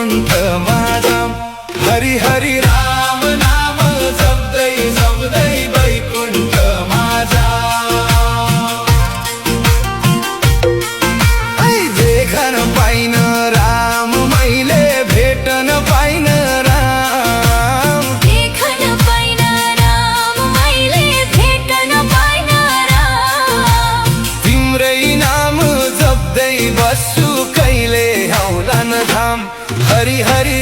वैकुण्ठमा जाम। हरि हरि राम नाम जप्दै जप्दै वैकुण्ठमा जाम। देखन पाइन राम मैले भेटन पाइन राम। देखन पाइन राम मैले भेटन पाइन राम। तिम्रै नाम जप्दै बस्छु कहिले आउँलान् धाम। हरि हरि